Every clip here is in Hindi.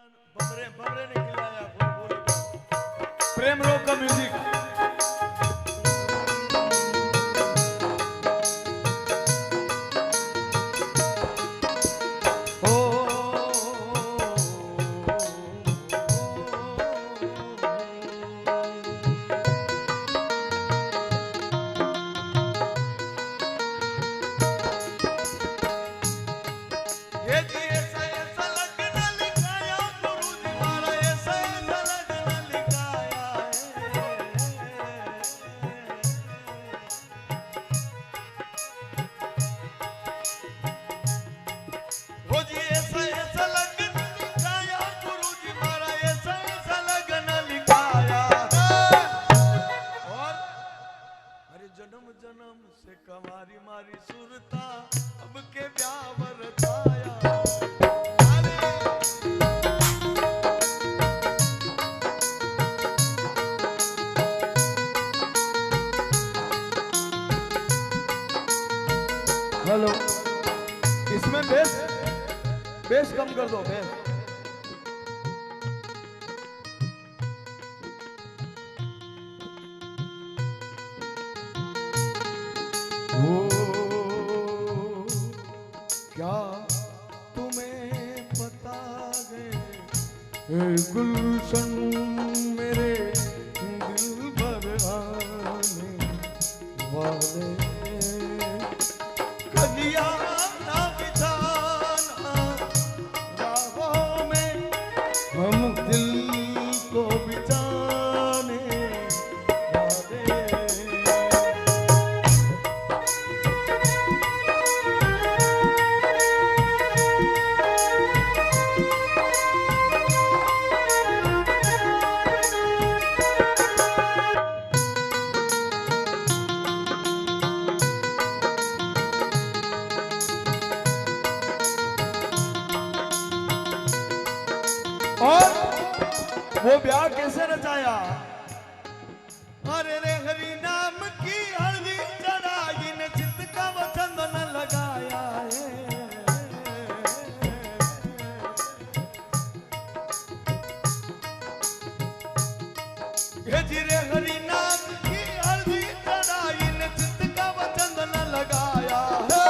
बमरे बमरे ने खिलाया बोल बोल। प्रेम रोग का म्यूजिक। जन्म जन्म से कमारी मारी सुरता अब के ब्यावर थाया। हेलो, इसमें बेस बेस कम कर दो बेस। ओ क्या तुम्हें पता है गुलशन मेरे दिल भर आने वाले कदिया ना बिछाना राहों में हम दिल को बिताने वाले। और वो ब्याह कैसे रचाया? अरे रे हरि नाम की हल्दी चढ़ाई ने चित्त का वो चंदन लगाया है। रे हरि नाम की हल्दी चढ़ाई ने चित्त का वो चंदन लगाया है।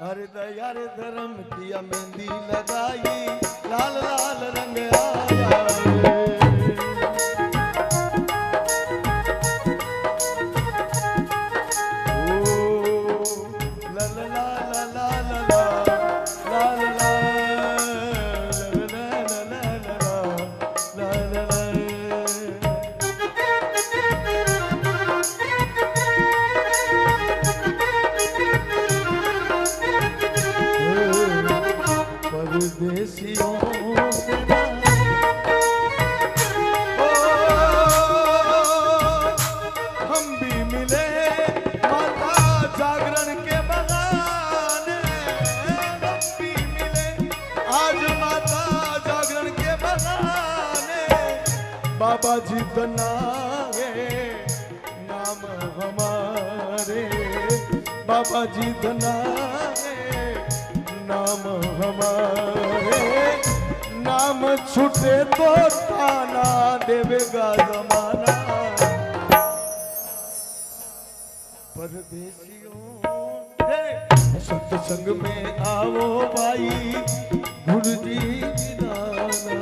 अरे दया रे धर्म किया मेहंदी लगाई लाल लाल रंग आया परदेसियों से हम भी मिले माता जागरण के बगाने। हम भी मिले आज माता जागरण के बगाने। बाबा जी दनाए नाम हमारे, बाबा जी दनाए नाम हमारे। नाम छूटे तो ताना देवेगा जमाना। परदेसियों सत्संग में आओ भाई गुरु जी दाना।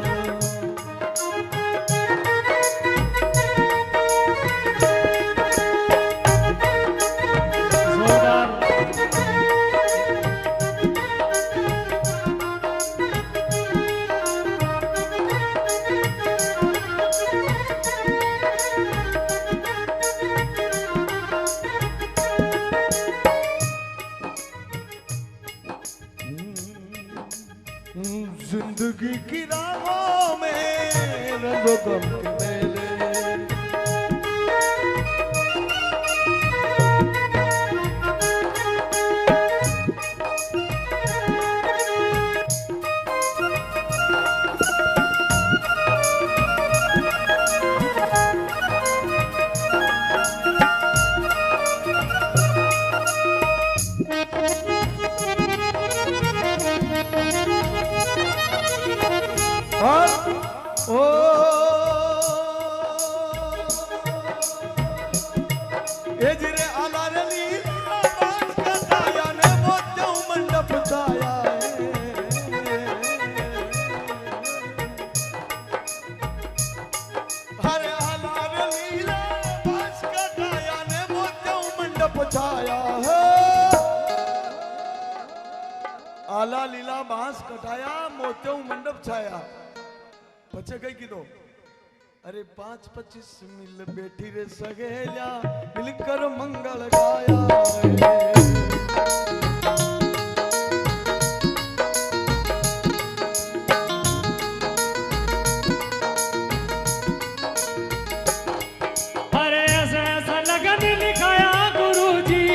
जिंदगी की राहों में रंगों गम के मेले। बांस कटाया मोत्यों मंडप छाया पछे कई कीधो अरे 5-25 मिल बैठी रे सगेला मिलकर मंगल गाया अरे ऐसा ऐसा लगन लिखाया गुरुजी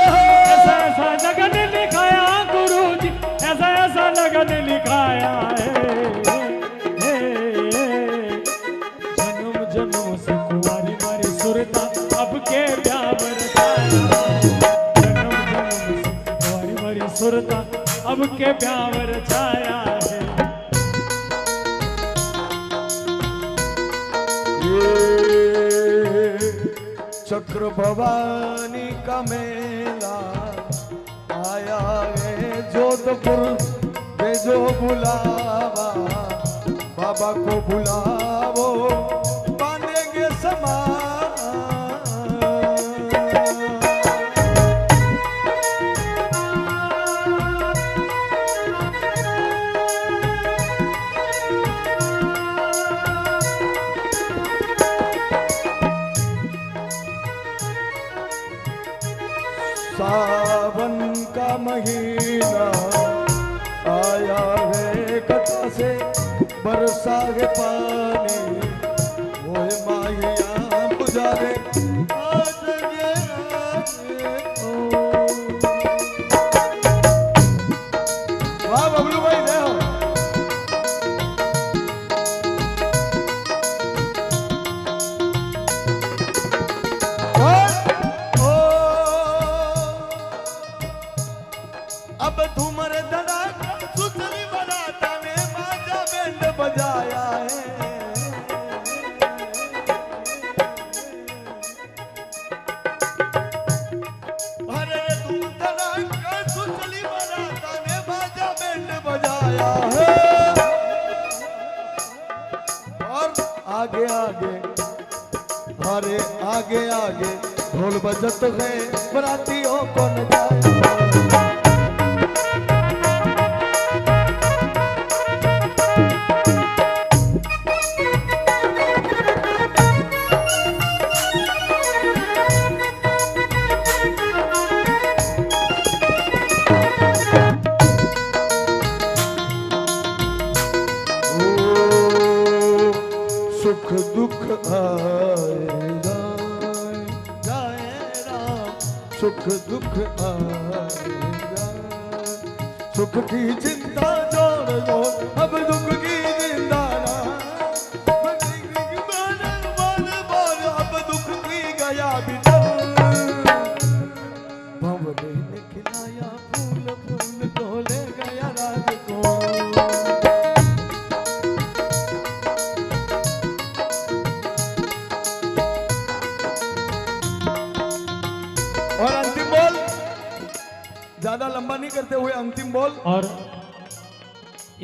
ऐसा ऐसा लगन लिखाया गुरुजी ऐसा ऐसा लगन लिखाया है जन्म जन्म से कुंवारी मारी सुरता अब के ब्यावर जन्म जन्म से कुंवारी मारी सुरता अब के ब्यावर छाया है चक्र भवानी का मेला आया है जोधपुर भेजो बुलावा बाबा को बुलावो बांधेंगे समान सावन का महीना आया है कथा से बरसा है पानी वो माहिया बुझावे आज ये वाह बबलू भाई देखो अब धूमर धड़ाका सुतली बराता में बाजा बैंड बजाया है अरे धूम धड़ाका सुतली बराता में बाजा बैंड बजाया है और आगे आगे अरे आगे आगे ढोल बजत है बरातियों को न जाए सुख दुख आए जाए राम सुख दुख आए सुख की चिंता जोड़ दो अब दुख की चिंता ना अब दुख की गया बिटर भंवरे ने खिलाया फूल फूल को ले गया राज को और अंतिम बोल ज्यादा लंबा नहीं करते हुए अंतिम बोल और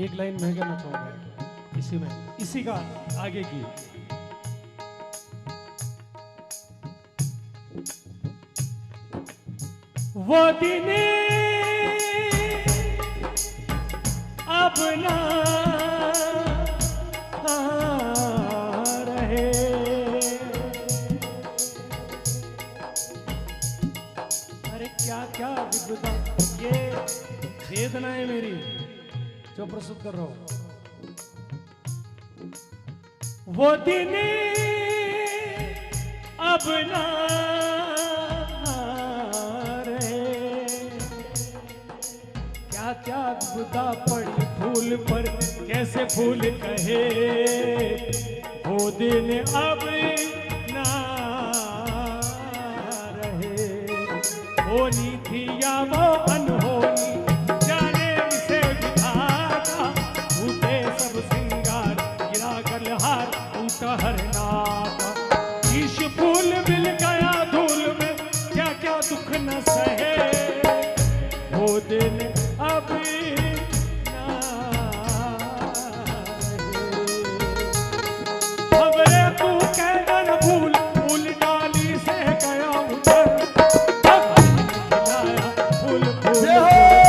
एक लाइन मैं कहना चाहूंगा इसी में इसी का आगे की वो दिन अब ना रहे अरे क्या क्या विद्वता ये वेदना है मेरी जो प्रस्तुत कर रहा हूं वो दिन अब ना रहे क्या क्या विद्वता पड़ी फूल पर कैसे फूल कहे वो दिन अब ना होनी थी या वो अनहोनी जाने इसे विधाता टूटे सब सिंगार गिरा कर हार टूटा हर नाता ईश फूल मिल गया धूल में क्या क्या दुख न सहे वो दिन अब ना रहे खबरे तू कहना न भूल फूल डाली से गया उधर जय हो।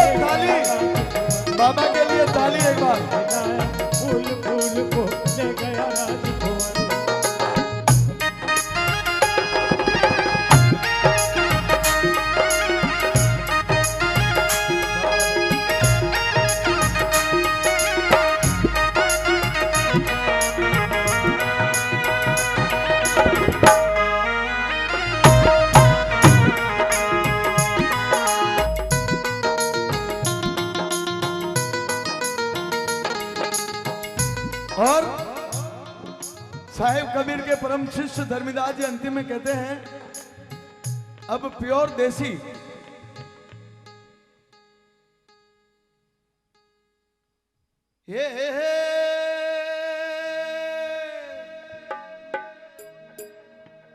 के परम शिष्य धर्मदास जी अंतिम में कहते हैं, अब प्योर देसी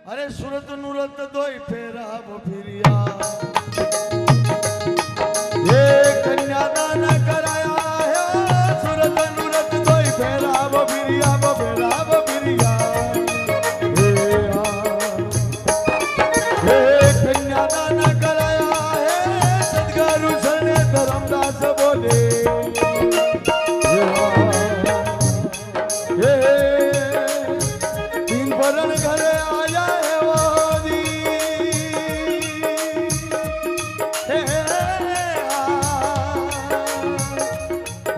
अरे सूरत नूरत दोई फेरा वो फिरिया, ये कन्यादान कराया है, सूरत नूरत दोई फेरा वो फिरिया, वो फेरा वो फिरिया, ये कन्यादान कराया है, सदगुरु सने धर्मदास बोले, तीन बरन घरे आया है वो दी,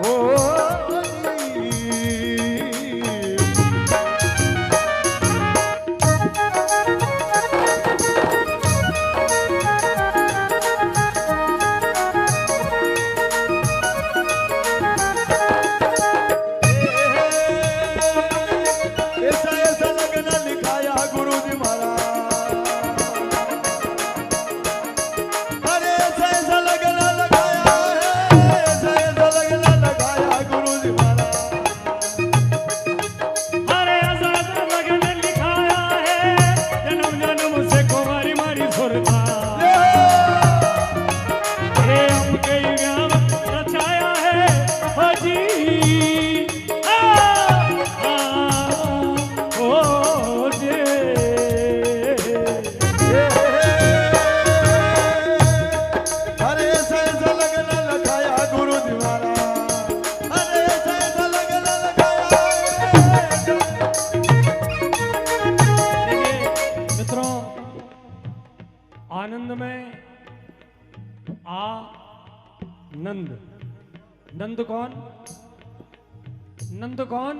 ओ ऐसा लगन लिखाया गुरु जी महाराज, अरे ऐसा लगन लगाया है, ऐसा लगन लगाया गुरु जी महाराज, अरे ऐसा लगन लिखाया है, जन्म जन्म से कुमारी मारी सुरता, अरे हमके युग रचाया है हाजी, अरे ऐसा लगन लगाया गुरु जी महाराज, अरे ऐसा लगन लगाया। देखिए मित्रों, आनंद में नंद, नंद कौन? नंद कौन?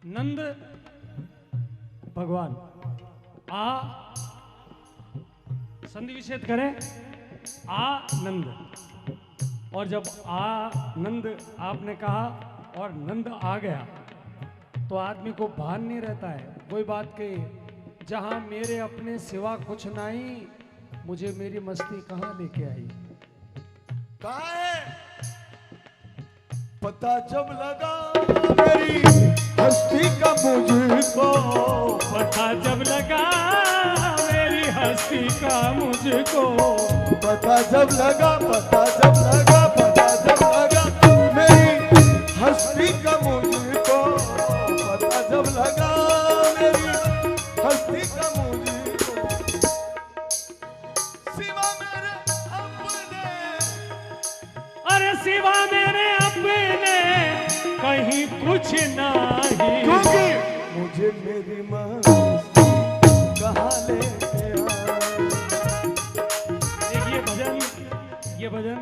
नंद भगवान। संधि विच्छेद करें, आनंद। और जब आनंद आपने कहा और नंद आ गया तो आदमी को भान नहीं रहता है। कोई बात कही, जहां मेरे अपने सिवा कुछ नहीं, मुझे मेरी मस्ती कहाँ लेके आई। कहाँ है? पता जब लगा मेरी हस्ती का मुझको, पता जब लगा मेरी हस्ती का मुझको, पता जब लगा, पता जब लगा, पता जब लगा मेरी हस्ती का मुझको, पता जब लगा मेरी हस्ती का मुझको, सिवा मेरे अपने, अरे सिवा मेरे अपने कहीं कुछ नहीं, क्योंकि मुझे मेरी मस्ती कहाँ लेके आई। ये भजन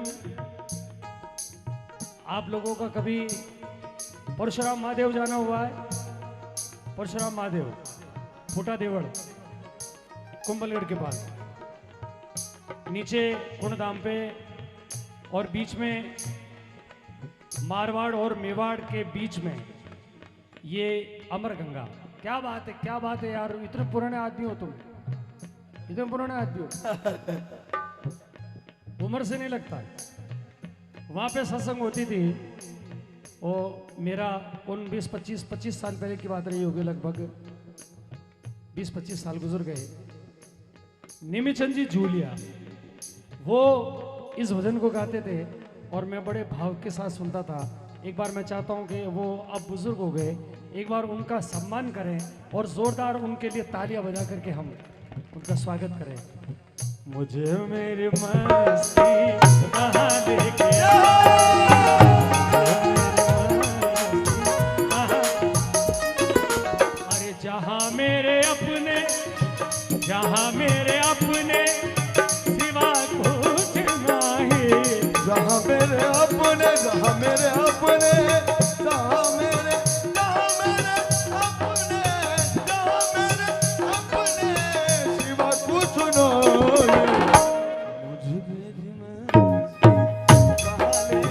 आप लोगों का कभी परशुराम महादेव जाना हुआ है? परशुराम महादेव फूटा देवड़ कुंभलगढ़ के पास, नीचे कुंडधाम पे और बीच में मारवाड़ और मेवाड़ के बीच में ये अमर गंगा। क्या बात है, क्या बात है यार, इतने पुराने आदमी हो तुम, इतने पुराने आदमी हो, उम्र से नहीं लगता है। वहाँ पे सत्संग होती थी, वो मेरा 19-25 साल पहले की बात रही होगी, लगभग 20-25 साल गुजर गए। निमिचंद जी जूलिया वो इस भजन को गाते थे और मैं बड़े भाव के साथ सुनता था। एक बार मैं चाहता हूँ कि वो अब बुजुर्ग हो गए, एक बार उनका सम्मान करें और जोरदार उनके लिए तालियां बजा करके हम उनका स्वागत करें। मुझे मेरी मस्ती कहाँ लेके अरे जहाँ मेरे अपने, जहाँ मेरे अपने सिवा कुछ नहीं, जहाँ मेरे अपने, जहाँ मेरे अपने, जहाँ मेरे, जहाँ मेरे अपने, जहाँ मेरे अपने सिवा कुछ नहीं, मुझे मेरी मस्ती कहाँ ले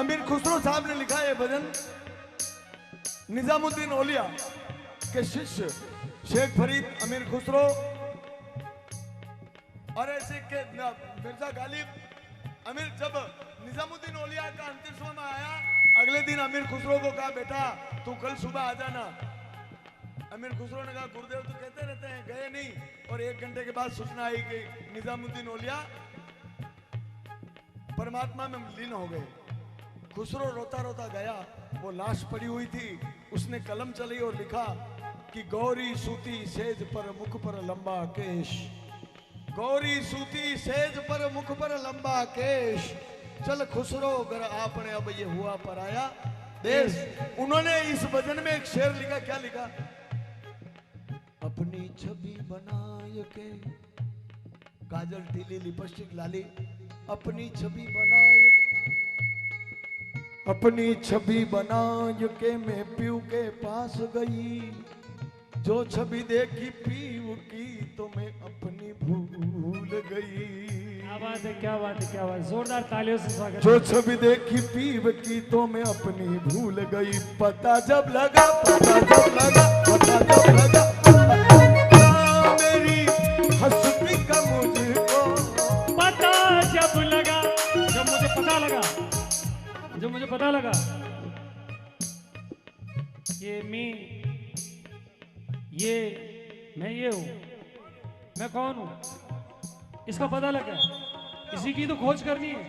अमीर खुसरो साहब ने लिखा है भजन निजामुद्दीन औलिया के शिष्य शेख फरीद अमीर खुसरो और ऐसे के मिर्जा गालिब अमीर जब निजामुद्दीन औलिया का अंतिम समय आया अगले दिन अमीर खुसरो को कहा बेटा तू कल सुबह आ जाना। अमीर खुसरो ने कहा गुरुदेव तो कहते रहते हैं गए नहीं और 1 घंटे के बाद सूचना आई कि निजामुद्दीन औलिया परमात्मा में लीन हो गए। खुसरो रोता रोता गया, वो लाश पड़ी हुई थी, उसने कलम चली और लिखा कि गौरी सूती सेज पर मुख पर लंबा केश, गौरी सूती सेज पर मुख पर लंबा केश, चल खुसरो घर आपने अब ये हुआ पराया देश। उन्होंने इस भजन में एक शेर लिखा, क्या लिखा? अपनी छवि बनाए के काजल टीली लिपस्टिक लाली, अपनी छवि बनाए, अपनी छवि बनाए के मैं पीऊ के पास गई, जो छवि देखी पीऊ की तो मैं अपनी भूल गई। क्या बात है, क्या बात है, क्या बात है, जोरदार तालियों से स्वागत। जो छवि देखी पीव की तो मैं अपनी भूल गई, पता जब लगा, पता जब लगा, पता जब लगा, मेरी हस्ती का मुझको पता जब लगा, जब मुझे पता लगा, जब मुझे पता लगा ये मैं ये हूं, मैं कौन हूं, इसका पता लगा, इसी की तो खोज करनी है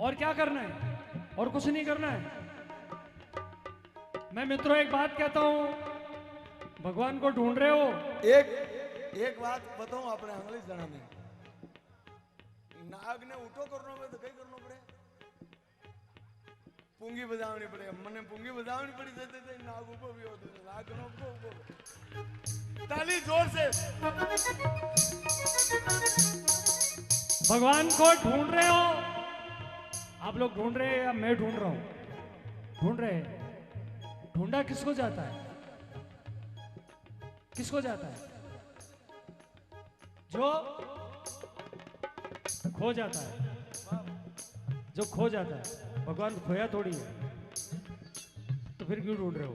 और क्या करना है, और कुछ नहीं करना है। मैं मित्रों एक बात कहता हूं, भगवान को ढूंढ रहे हो, एक बात बताऊं अपने अंग्रेज जना ने नाग ने उठो करनो में तो कई करनो पड़े, पूंगी बजावनी पड़े, मने पूंगी बजावनी पड़ी जैसे नाग ऊपर भी होते नाग नो ऊपर। ताली जोर से। भगवान को ढूंढ रहे हो, आप लोग ढूंढ रहे हैं या मैं ढूंढ रहा हूं? ढूंढ रहे हैं। ढूंढा किसको जाता है? किसको जाता है? जो खो जाता है, जो खो जाता है। भगवान खोया थोड़ी है, तो फिर क्यों ढूंढ रहे हो?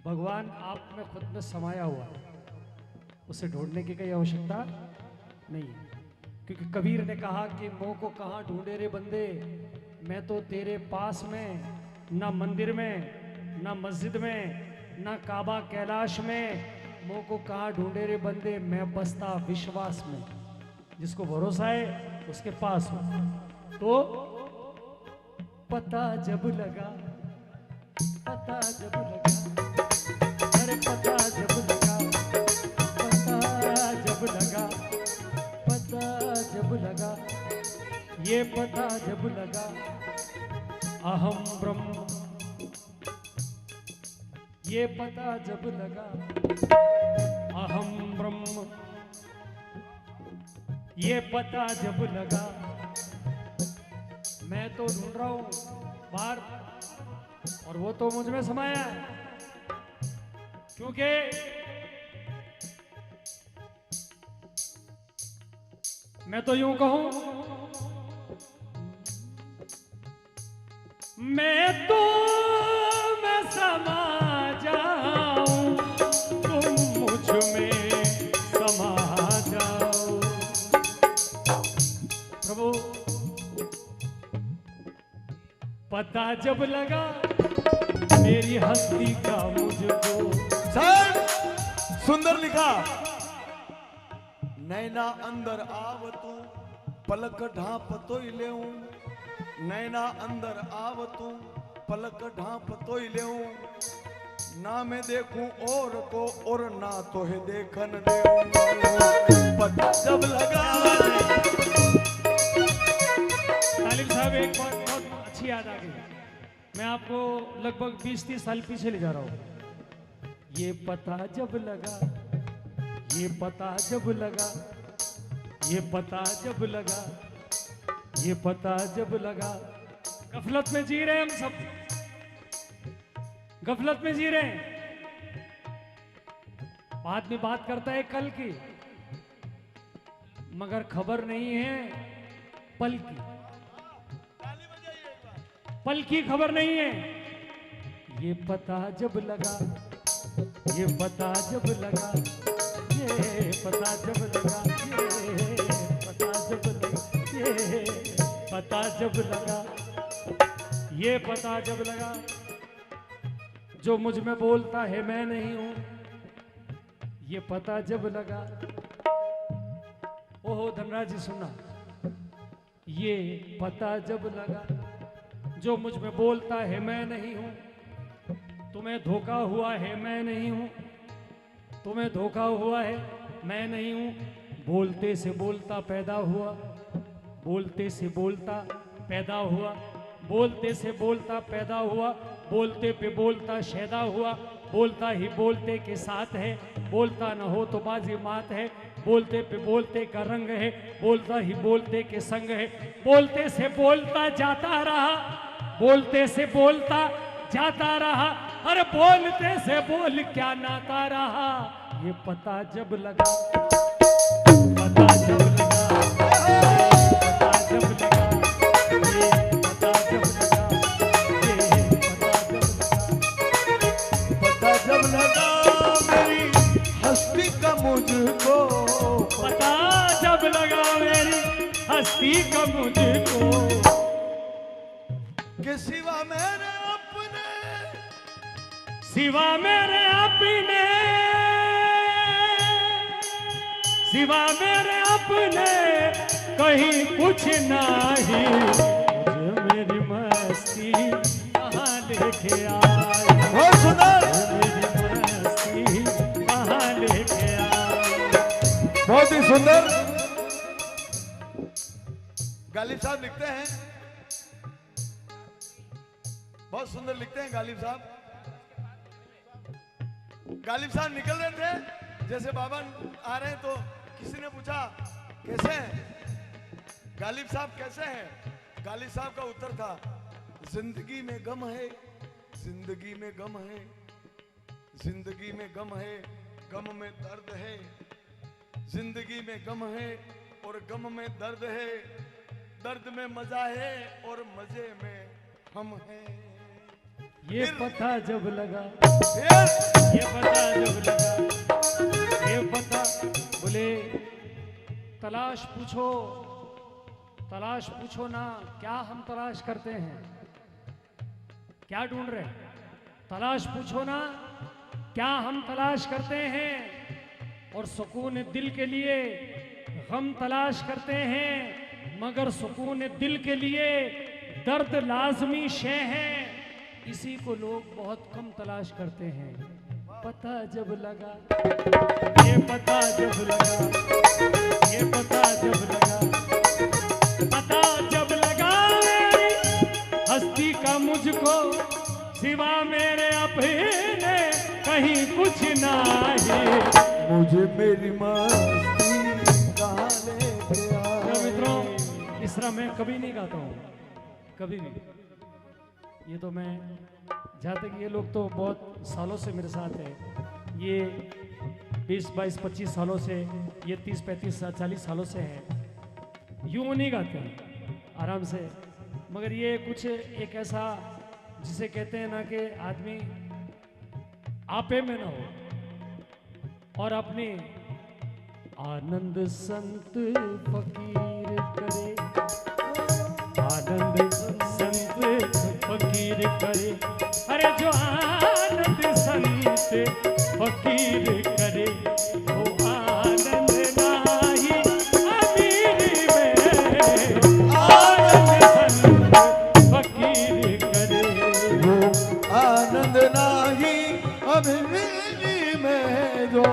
भगवान आप में खुद में समाया हुआ है, उसे ढूंढने की कोई आवश्यकता नहीं है। क्योंकि कबीर ने कहा कि मोह को कहाँ ढूंढे रे बंदे, मैं तो तेरे पास में, ना मंदिर में, ना मस्जिद में, ना काबा कैलाश में, मोह को कहाँ ढूंढे रे बंदे, मैं बसता विश्वास में। जिसको भरोसा है उसके पास हो। तो पता जब लगा, पता जब लगा, अरे पता जब लगा, पता जब लगा, पता जब लगा, ये पता जब लगा, अहम ब्रह्म, ये पता जब लगा, अहम ब्रह्म, ये पता जब लगा, मैं तो ढूंढ रहा हूं बाहर और वो तो मुझ में समाया है। क्योंकि मैं तो यूं कहूं, मैं तो मैं समा जाऊं, तुम मुझ में समा जाओ। प्रभु पता जब लगा मेरी हस्ती का मुझको। सर सुंदर लिखा, नैना अंदर आव तू पलक ढांप तो ले, नैना अंदर आव तू पलक ढांप तो ले, ना मैं देखूं और को और ना तो है देखन दे, पता जब लगा। तालिब साहब एक बात बहुत अच्छी याद आ गई, मैं आपको लगभग 20-30 साल पीछे ले जा रहा हूं। ये पता जब लगा, ये पता जब लगा, ये पता जब लगा, ये पता जब लगा। गफलत में जी रहे हैं हम सब, गफलत में जी रहे हैं। आदमी बात करता है कल की, मगर खबर नहीं है पल की, पल की खबर नहीं है। ये पता जब लगा, ये पता जब लगा, ये पता जब लगा, ये पता जब लगा, ये पता जब लगा, ये पता जब लगा, जो मुझ में बोलता है मैं नहीं हूं, ये पता जब लगा। ओहो धनराज जी सुनना, ये पता जब लगा, जो मुझ में बोलता है मैं नहीं हूं, तुम्हें धोखा हुआ है मैं नहीं हूं, तुम्हें धोखा हुआ है मैं नहीं हूं। बोलते से बोलता पैदा हुआ, बोलते से बोलता पैदा हुआ, बोलते से बोलता पैदा हुआ, बोलते पे बोलता शैदा हुआ, बोलता ही बोलते के साथ है, बोलता न हो तो बाजी मात है, बोलते पे बोलते का रंग है, बोलता ही बोलते के संग है। बोलते से बोलता जाता रहा, बोलते से बोलता जाता रहा, अरे बोलते से बोल क्या नाता रहा। ये पता जब लगा, पता जब लगा, पता जब लगा, ये पता जब लगा, ये पता जब लगा, पता जब लगा मेरी हस्ती का मुझको, पता जब लगा मेरी हस्ती का मुझको, कि सिवा मेरे अपने, सिवा मेरे अपने, सिवा मेरे अपने कहीं कुछ नहीं, मुझे मेरी मस्ती कहाँ लेके आई, और सुंदर, मेरी मस्ती कहाँ लेके आई। बहुत ही सुंदर। गालिब साहब लिखते हैं, बहुत सुंदर लिखते हैं गालिब साहब। गालिब साहब निकल रहे थे, जैसे बाबा आ रहे हैं तो किसी ने पूछा कैसे हैं गालिब साहब, कैसे हैं? गालिब साहब का उत्तर था, जिंदगी में गम है, जिंदगी में गम है, जिंदगी में गम है, गम में दर्द है, जिंदगी में गम है और गम में दर्द है, दर्द में मजा है और मजे में हम हैं। ये पता जब लगा, फिर ये पता जब लगा, ये पता, बोले तलाश पूछो, तलाश पूछो ना, क्या हम तलाश करते हैं, क्या ढूंढ रहे हैं? तलाश पूछो ना, क्या हम तलाश करते हैं। और सुकून दिल के लिए गम तलाश करते हैं, मगर सुकून दिल के लिए दर्द लाजमी शय है, इसी को लोग बहुत कम तलाश करते हैं। पता जब लगा, ये पता जब लगा, ये पता जब लगा, पता जब लगा मेरी हस्ती का मुझको, सिवा मेरे अपने कहीं कुछ नहीं, मुझे मेरी मस्ती कहाँ लेके तो आई। मित्रों इस तरह मैं कभी नहीं गाता हूँ, कभी भी। ये तो मैं, जहाँ तक ये लोग तो बहुत सालों से मेरे साथ है, ये 20, 22, 25 सालों से, ये 30, 35, 40 सालों से है। यूँ नहीं गाते हैं आराम से, मगर ये कुछ एक ऐसा जिसे कहते हैं ना कि आदमी आपे में ना हो और अपनी आनंद संत फकीर करे, आनंद संत फकीर करे, अरे जो आनंद संत फकीर करे, वो आनंद नाही अमीरी में, आनंद संत फकीर करे, वो आनंद नाही अभिमानी में, जो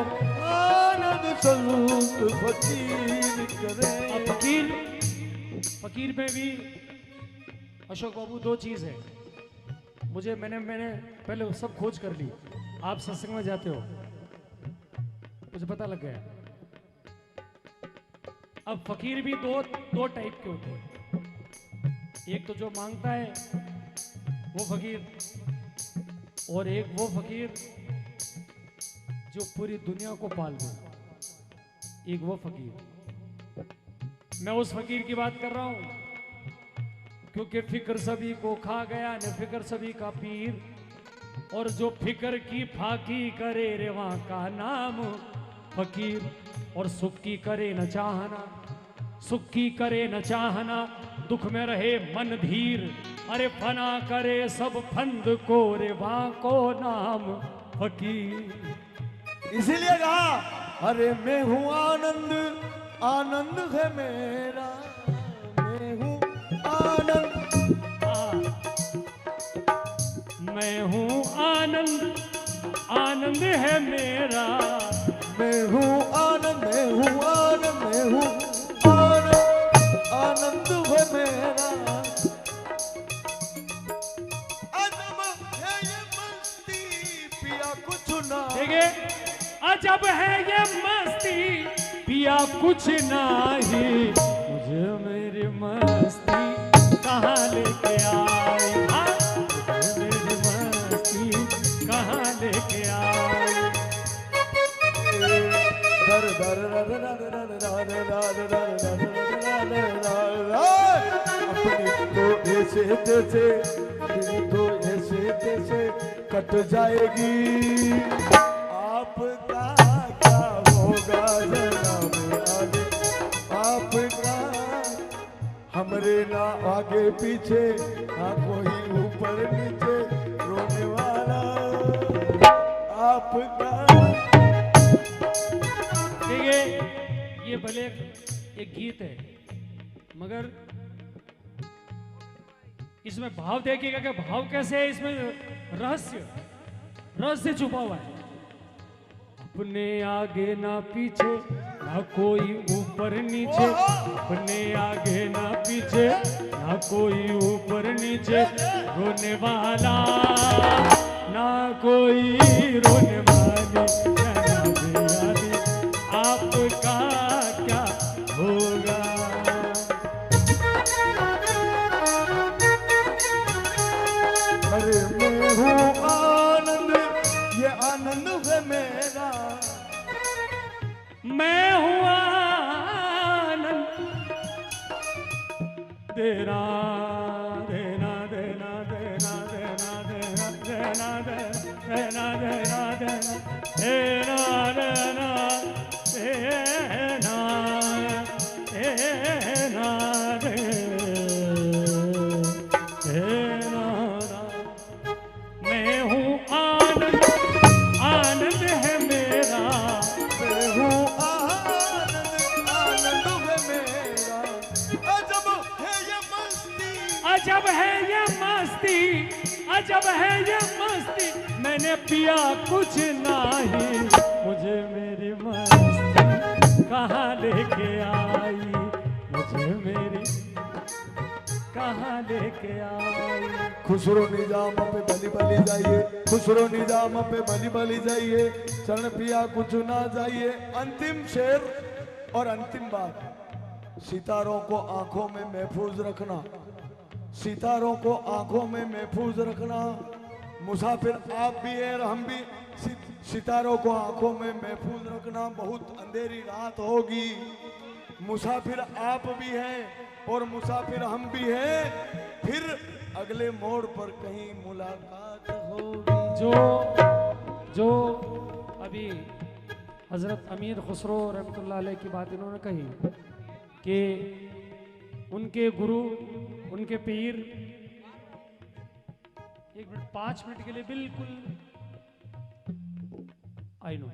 आनंद संत फकीर करे। अब फकीर, फकीर में भी अशोक बाबू दो चीज है। मैंने पहले सब खोज कर ली, आप सत्संग में जाते हो मुझे पता लग गया। अब फकीर भी दो टाइप के होते हैं, एक तो जो मांगता है वो फकीर, और एक वो फकीर जो पूरी दुनिया को पाल दे, एक वो फकीर। मैं उस फकीर की बात कर रहा हूं, क्योंकि फिक्र सभी को खा गया न फिक्र सभी का पीर। और जो फिक्र की फाकी करे रे वहां का नाम फकीर। और सुख की करे न चाहना, सुख की करे न चाहना, दुख में रहे मन धीर। अरे फना करे सब फंद को रे वहां को नाम फकीर। इसीलिए कहा अरे मैं हूं आनंद, आनंद है मेरा, मैं हूं आनंद, मैं हूँ आनंद, आनंद है मेरा। मैं हूँ आनंद, मैं हूँ आनंद, मैं हूँ आनंद, आनंद है मेरा। अजब है ये मस्ती पिया कुछ ना। देखिए, अजब है ये मस्ती पिया कुछ नहीं। मुझे मेरी मस्ती कहाँ लेके आई, हाँ? मुझे मेरी मस्ती कहाँ लेके आई। दर दर दर दर दर दर दर दर दर। अपनी तो ऐसे तैसे, अपनी तो ऐसे तैसे कट जाएगी। आपका क्या होगा जनाब आगे, आपका हमरे ना आगे पीछे, ना कोई ऊपर नीचे रोने वाला आपका। देखिए, ये भले एक गीत है, मगर इसमें भाव देखिएगा कि भाव कैसे है। इसमें रहस्य, रहस्य छुपा हुआ है। अपने आगे ना पीछे, ना कोई ऊपर नीचे। अपने आगे ना पीछे, ना कोई ऊपर नीचे रोने वाला, ना कोई रोने वाली। आपका क्या होगा। अरे मैं हूँ आनंद, ये आनंद है मेरा। मैं हूँ आनंद, देना देना देना देना देना देना देना देना देना देना देना देना देना देना। मैं हूँ आनंद, आनंद है मेरा। मैं हूँ आनंद, आनंद है मेरा। अजब है ये मस्ती, अजब है ये मस्ती, अजब है ये मस्ती। मैंने पिया कुछ नहीं, मुझे मेरी मस्ती कहाँ लेके आई। मुझे मेरी कहाँ लेके आई। खुसरो निजाम पे भली भली जाइए, खुसरो निजाम पे भली भली जाइए, चरण पिया कुछ ना जाइए। अंतिम शेर और अंतिम बात, सितारों को आंखों में महफूज रखना, सितारों को आंखों में महफूज रखना। मुसाफिर आप भी हैं और हम भी, सितारों को आंखों में महफूज रखना। बहुत अंधेरी रात होगी, मुसाफिर आप भी हैं और मुसाफिर हम भी हैं। फिर अगले मोड़ पर कहीं मुलाकात होगी। जो अभी हजरत अमीर खुसरो रहमतुल्लाह अलैह की बात इन्होंने कही कि उनके गुरु, उनके पीर, 1 मिनट 5 मिनट के लिए बिल्कुल आई नो,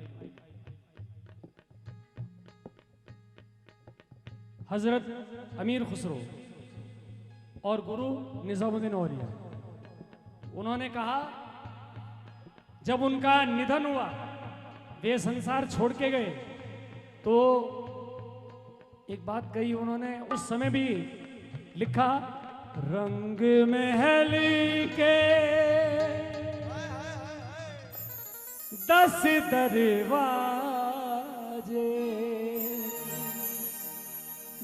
हजरत अमीर खुसरो और गुरु निजामुद्दीन औलिया, उन्होंने कहा जब उनका निधन हुआ, वे संसार छोड़ के गए, तो एक बात कही उन्होंने, उस समय भी लिखा, रंग महली के 10 दरवाजे,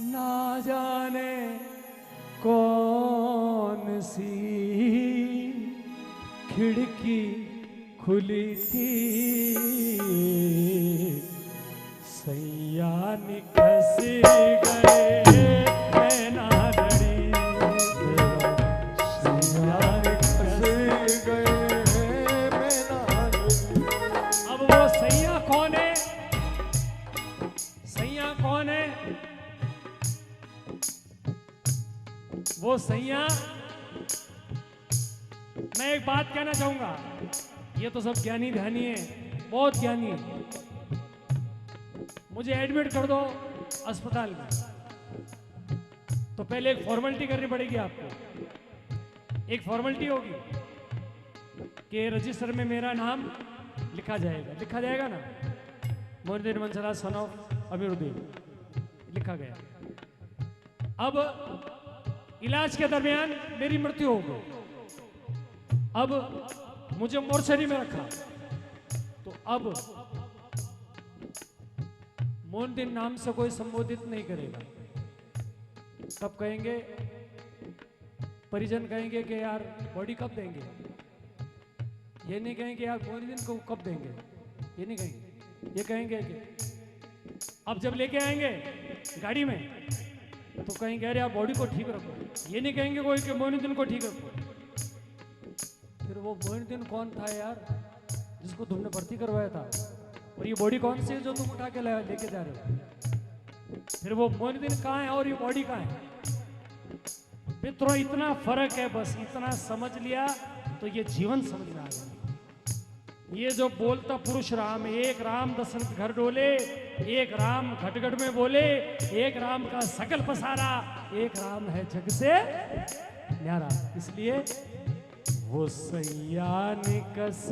ना जाने कौन सी खिड़की खुली थी, सैया निकस गए। वो सैया, मैं एक बात कहना चाहूंगा, ये तो सब ज्ञानी ध्यानी है, बहुत ज्ञानी है। मुझे एडमिट कर दो अस्पताल में, तो पहले एक फॉर्मेलिटी करनी पड़ेगी आपको। एक फॉर्मेलिटी होगी कि रजिस्टर में मेरा नाम लिखा जाएगा ना, मोइनुद्दीन मंसला सन ऑफ अमीरुद्दीन लिखा गया। अब इलाज के दरमियान मेरी मृत्यु हो गई, अब मुझे मोर्चरी में रखा, तो अब मोइनुद्दीन नाम से कोई संबोधित नहीं करेगा। तब कहेंगे, परिजन कहेंगे कि यार बॉडी कब देंगे, ये नहीं कहेंगे यार मोइनुद्दीन को कब देंगे, ये नहीं कहेंगे, ये कहेंगे कि अब जब लेके आएंगे गाड़ी में तो कहेंगे अरे आप बॉडी को ठीक रखो, ये नहीं कहेंगे कोई कि मोइनुद्दीन को ठीक रखो। फिर वो मोइनुद्दीन कौन था यार जिसको तुमने भर्ती करवाया था, और ये बॉडी कौन सी है जो तुम उठा के लेके जा रहे हो। फिर वो मोइनुद्दीन कहाँ है और ये बॉडी कहाँ है। मित्रों इतना फर्क है, बस इतना समझ लिया तो ये जीवन समझ में आ गया। ये जो बोलता पुरुष राम, एक राम दशरथ घर डोले, एक राम घटघट में बोले, एक राम का सकल पसारा, एक राम है जग से न्यारा। इसलिए वो सैया निकस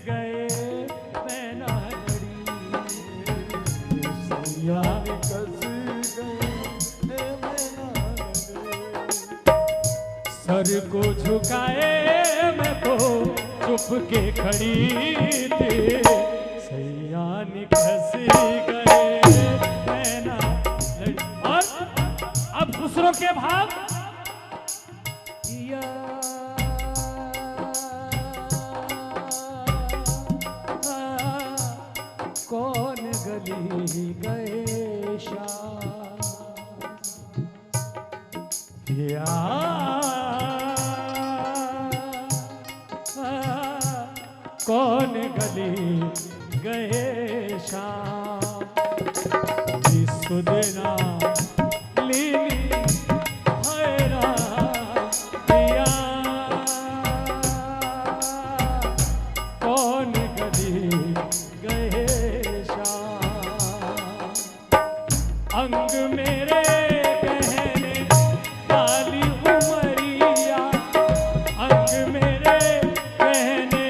गए मैना लड़ी, सैया निकस गए मैना लड़ी। सर को झुकाए मैं तो चुप के खड़ी थी, सैया निकस गए मैना लड़ी। और अब दूसरों के भाव, कौन गली गए शाम, कौन गली गए शाम, सुदना लीली हैरा दिया, कौन गली गए शाम। अंग मेरे कहने काली उमरिया, अंग मेरे कहने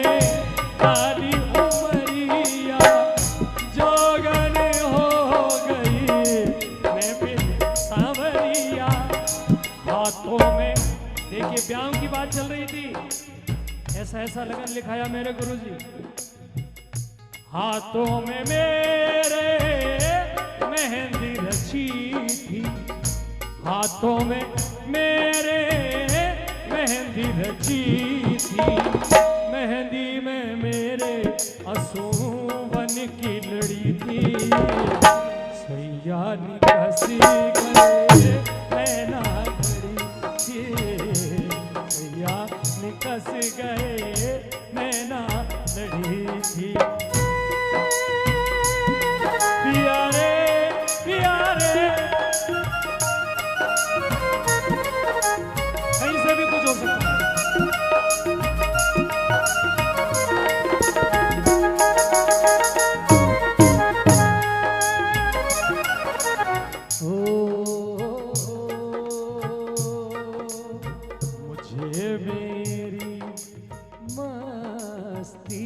काली उमरिया, जोगन हो गई मैं फिर सांवरिया। हाथों में देखिए ब्याह की बात चल रही थी, ऐसा ऐसा लगन लिखाया मेरे गुरुजी। हाथों में मेरे मेहंदी रची थी, हाथों में मेरे मेहंदी रची थी, मेहंदी में मेरे असुवन की लड़ी थी, सैया निकस गए मैना लड़ी थी, सैया निकस गए मैना लड़ी थी। कहीं से भी कुछ हो सकता है। मुझे मेरी मस्ती